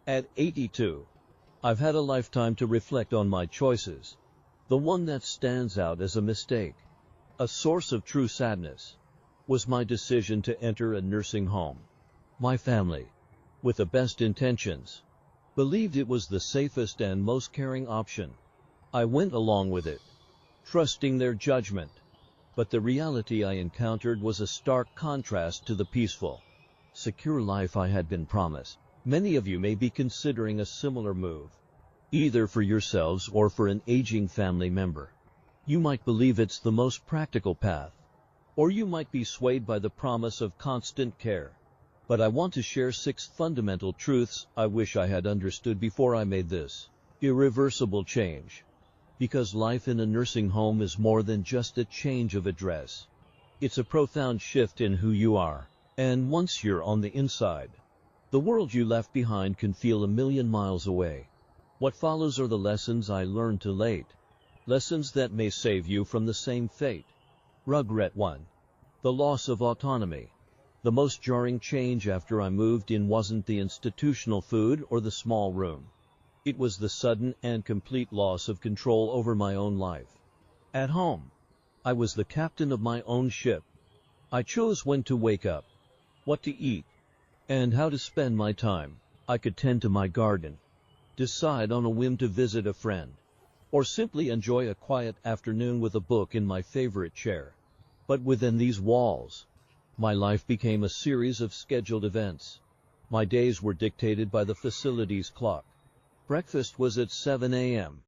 At 82, I've had a lifetime to reflect on my choices. The one that stands out as a mistake, a source of true sadness, was my decision to enter a nursing home. My family, with the best intentions, believed it was the safest and most caring option. I went along with it, trusting their judgment. But the reality I encountered was a stark contrast to the peaceful, secure life I had been promised. Many of you may be considering a similar move, either for yourselves or for an aging family member. You might believe it's the most practical path, or you might be swayed by the promise of constant care. But I want to share 6 fundamental truths I wish I had understood before I made this irreversible change. Because life in a nursing home is more than just a change of address. It's a profound shift in who you are. And once you're on the inside, the world you left behind can feel a million miles away. What follows are the lessons I learned too late. Lessons that may save you from the same fate. Regret 1. The loss of autonomy. The most jarring change after I moved in wasn't the institutional food or the small room. It was the sudden and complete loss of control over my own life. At home, I was the captain of my own ship. I chose when to wake up, what to eat, and how to spend my time. I could tend to my garden, decide on a whim to visit a friend, or simply enjoy a quiet afternoon with a book in my favorite chair. But within these walls, my life became a series of scheduled events. My days were dictated by the facility's clock. Breakfast was at 7 a.m.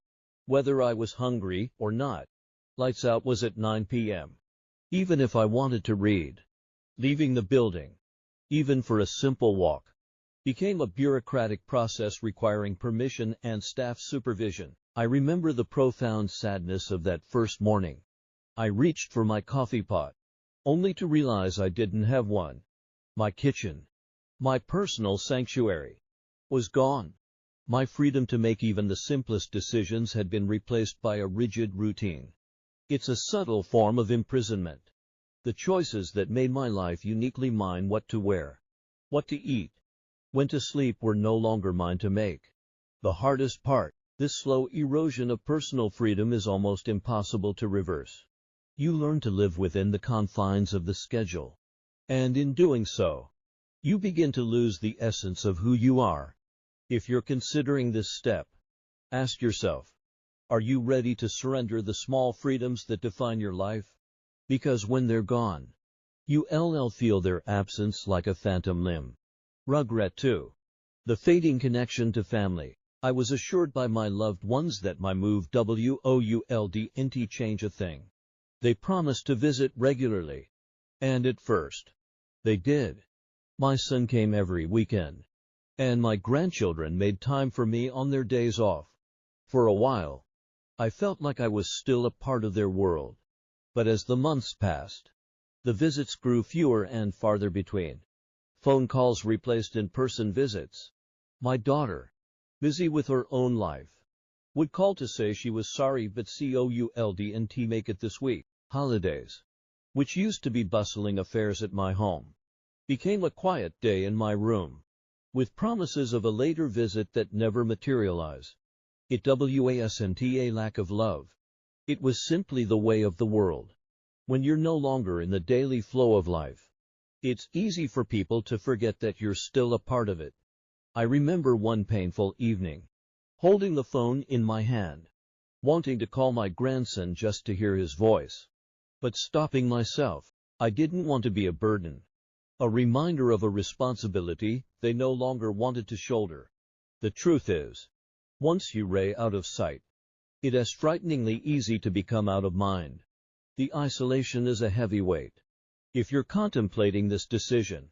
Whether I was hungry or not. Lights out was at 9 p.m. Even if I wanted to read. Leaving the building, even for a simple walk, became a bureaucratic process requiring permission and staff supervision. I remember the profound sadness of that first morning. I reached for my coffee pot, only to realize I didn't have one. My kitchen, my personal sanctuary, was gone. My freedom to make even the simplest decisions had been replaced by a rigid routine. It's a subtle form of imprisonment. The choices that made my life uniquely mine, what to wear, what to eat, when to sleep, were no longer mine to make. The hardest part, this slow erosion of personal freedom, is almost impossible to reverse. You learn to live within the confines of the schedule. And in doing so, you begin to lose the essence of who you are. If you're considering this step, ask yourself, are you ready to surrender the small freedoms that define your life? Because when they're gone, you'll feel their absence like a phantom limb. Regret 2. The fading connection to family. I was assured by my loved ones that my move wouldn't change a thing. They promised to visit regularly. And at first, they did. My son came every weekend, and my grandchildren made time for me on their days off. For a while, I felt like I was still a part of their world. But as the months passed, the visits grew fewer and farther between. Phone calls replaced in-person visits. My daughter, busy with her own life, would call to say she was sorry but couldn't make it this week. Holidays, which used to be bustling affairs at my home, became a quiet day in my room, with promises of a later visit that never materialized. It wasn't a lack of love. It was simply the way of the world. When you're no longer in the daily flow of life, it's easy for people to forget that you're still a part of it. I remember one painful evening, holding the phone in my hand, wanting to call my grandson just to hear his voice, but stopping myself. I didn't want to be a burden, a reminder of a responsibility they no longer wanted to shoulder. The truth is, once you're out of sight, it is frighteningly easy to become out of mind. The isolation is a heavy weight. If you're contemplating this decision,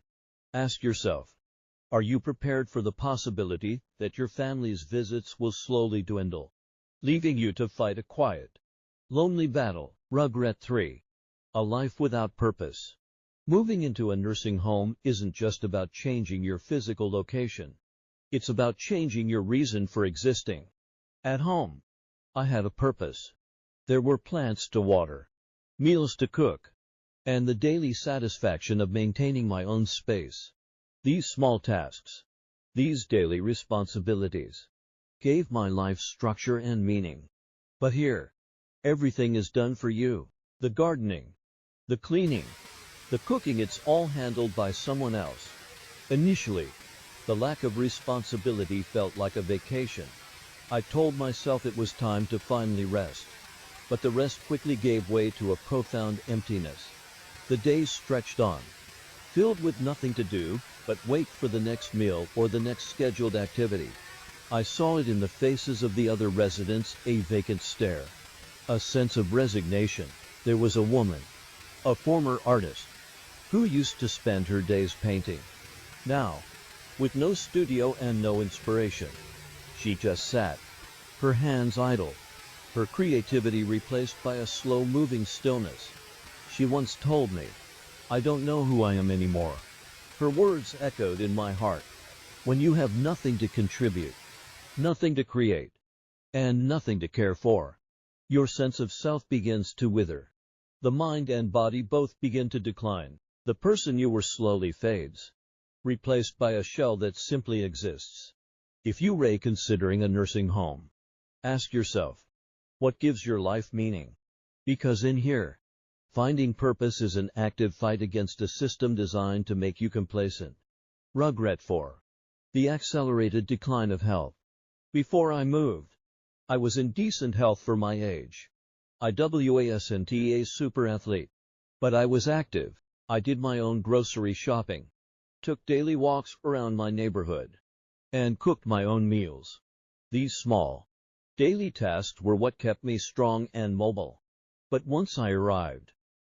ask yourself, are you prepared for the possibility that your family's visits will slowly dwindle, leaving you to fight a quiet, lonely battle? Regret 3. A life without purpose. Moving into a nursing home isn't just about changing your physical location. It's about changing your reason for existing. At home, I had a purpose. There were plants to water, meals to cook, and the daily satisfaction of maintaining my own space. These small tasks, These daily responsibilities gave my life structure and meaning. But here, everything is done for you. The gardening, the cleaning, the cooking, it's all handled by someone else. Initially, the lack of responsibility felt like a vacation. I told myself it was time to finally rest. But the rest quickly gave way to a profound emptiness. The days stretched on, filled with nothing to do but wait for the next meal or the next scheduled activity. I saw it in the faces of the other residents, a vacant stare, a sense of resignation. There was a woman, a former artist, who used to spend her days painting. Now, with no studio and no inspiration, she just sat, her hands idle, her creativity replaced by a slow-moving stillness. She once told me, "I don't know who I am anymore." Her words echoed in my heart. When you have nothing to contribute, nothing to create, and nothing to care for, your sense of self begins to wither. The mind and body both begin to decline. The person you were slowly fades, replaced by a shell that simply exists. If you are considering a nursing home, ask yourself, what gives your life meaning? Because in here, finding purpose is an active fight against a system designed to make you complacent. Regret 4. The accelerated decline of health. Before I moved, I was in decent health for my age. I wasn't a super athlete, but I was active. I did my own grocery shopping, took daily walks around my neighborhood, and cooked my own meals. These small, daily tasks were what kept me strong and mobile. But once I arrived,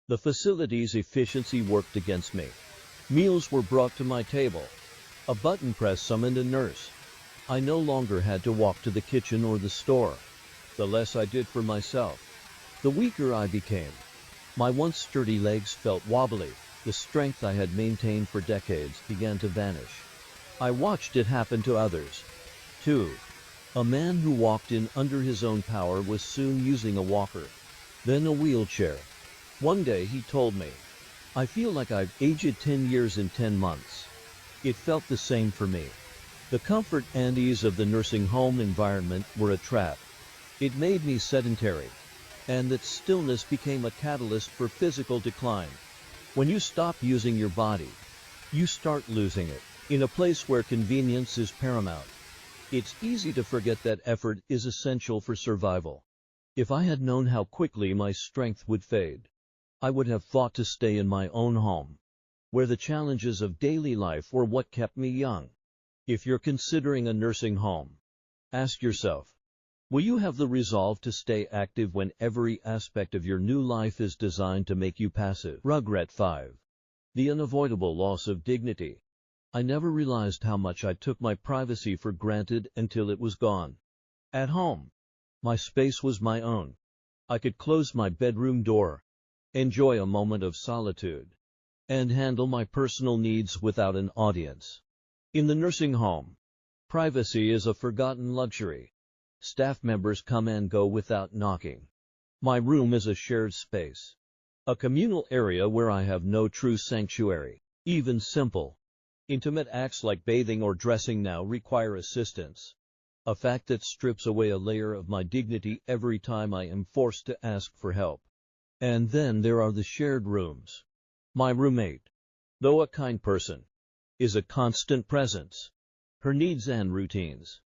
the facility's efficiency worked against me. Meals were brought to my table. A button press summoned a nurse. I no longer had to walk to the kitchen or the store. The less I did for myself, the weaker I became. My once sturdy legs felt wobbly. The strength I had maintained for decades began to vanish. I watched it happen to others, too. A man who walked in under his own power was soon using a walker, then a wheelchair. One day he told me, "I feel like I've aged 10 years in 10 months. It felt the same for me. The comfort and ease of the nursing home environment were a trap. It made me sedentary, and that stillness became a catalyst for physical decline. When you stop using your body, you start losing it. In a place where convenience is paramount, it's easy to forget that effort is essential for survival. If I had known how quickly my strength would fade, I would have fought to stay in my own home, where the challenges of daily life were what kept me young." If you're considering a nursing home, ask yourself, will you have the resolve to stay active when every aspect of your new life is designed to make you passive? Regret 5. The unavoidable loss of dignity. I never realized how much I took my privacy for granted until it was gone. At home, my space was my own. I could close my bedroom door, enjoy a moment of solitude, and handle my personal needs without an audience. In the nursing home, privacy is a forgotten luxury. Staff members come and go without knocking. My room is a shared space, a communal area where I have no true sanctuary. Even simple, intimate acts like bathing or dressing now require assistance, a fact that strips away a layer of my dignity every time I am forced to ask for help. And then there are the shared rooms. My roommate, though a kind person, is a constant presence. Her needs and routines,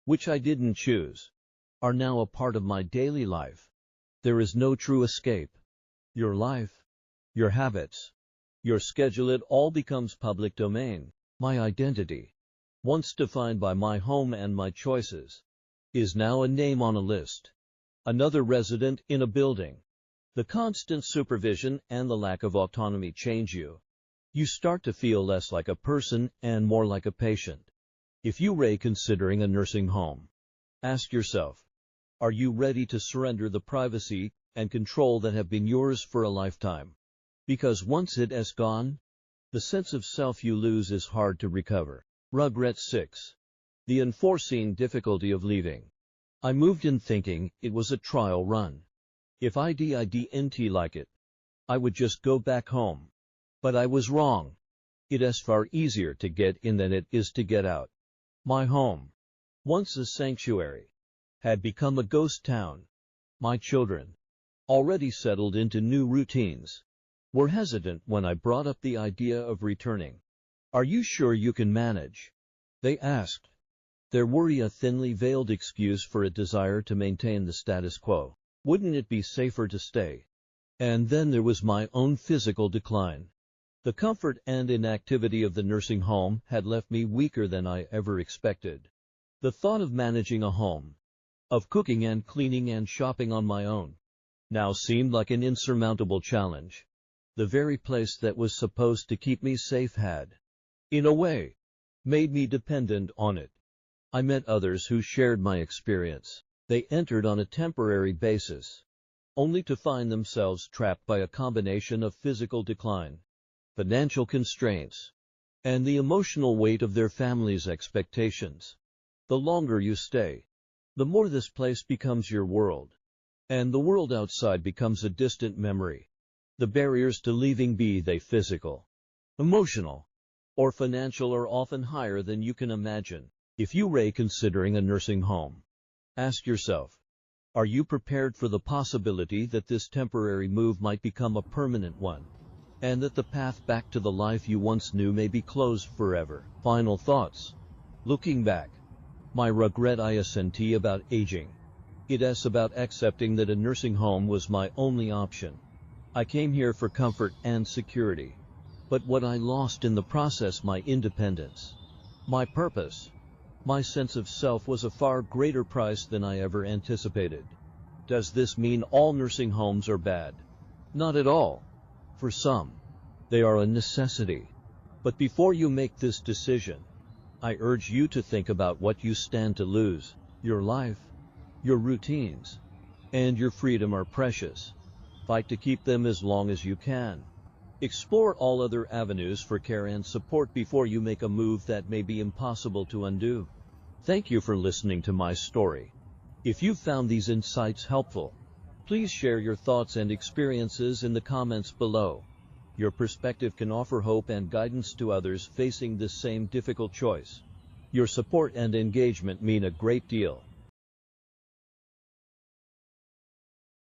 which I didn't choose, are now a part of my daily life. There is no true escape. Your life, your habits, your schedule, it all becomes public domain. My identity, once defined by my home and my choices, is now a name on a list, another resident in a building. The constant supervision and the lack of autonomy change you. You start to feel less like a person and more like a patient. If you are considering a nursing home, ask yourself, are you ready to surrender the privacy and control that have been yours for a lifetime? Because once it is gone, the sense of self you lose is hard to recover. Regret 6. The unforeseen difficulty of leaving. I moved in thinking it was a trial run. If I didn't like it, I would just go back home. But I was wrong. It is far easier to get in than it is to get out. My home, once a sanctuary, had become a ghost town. My children, already settled into new routines, were hesitant when I brought up the idea of returning. "Are you sure you can manage?" they asked, their worry a thinly veiled excuse for a desire to maintain the status quo. Wouldn't it be safer to stay? And then there was my own physical decline. The comfort and inactivity of the nursing home had left me weaker than I ever expected. The thought of managing a home, of cooking and cleaning and shopping on my own, now seemed like an insurmountable challenge. The very place that was supposed to keep me safe had, in a way, made me dependent on it. I met others who shared my experience. They entered on a temporary basis, only to find themselves trapped by a combination of physical decline, financial constraints, and the emotional weight of their family's expectations. The longer you stay, the more this place becomes your world, and the world outside becomes a distant memory. The barriers to leaving, be they physical, emotional, or financial, are often higher than you can imagine. If you are considering a nursing home, ask yourself, are you prepared for the possibility that this temporary move might become a permanent one, and that the path back to the life you once knew may be closed forever? Final thoughts. Looking back, my regret isn't about aging. It is about accepting that a nursing home was my only option. I came here for comfort and security, but what I lost in the process, my independence, my purpose, my sense of self, was a far greater price than I ever anticipated. Does this mean all nursing homes are bad? Not at all. For some, they are a necessity. But before you make this decision, I urge you to think about what you stand to lose. Your life, your routines, and your freedom are precious. Fight to keep them as long as you can. Explore all other avenues for care and support before you make a move that may be impossible to undo. Thank you for listening to my story. If you found these insights helpful, please share your thoughts and experiences in the comments below. Your perspective can offer hope and guidance to others facing this same difficult choice. Your support and engagement mean a great deal.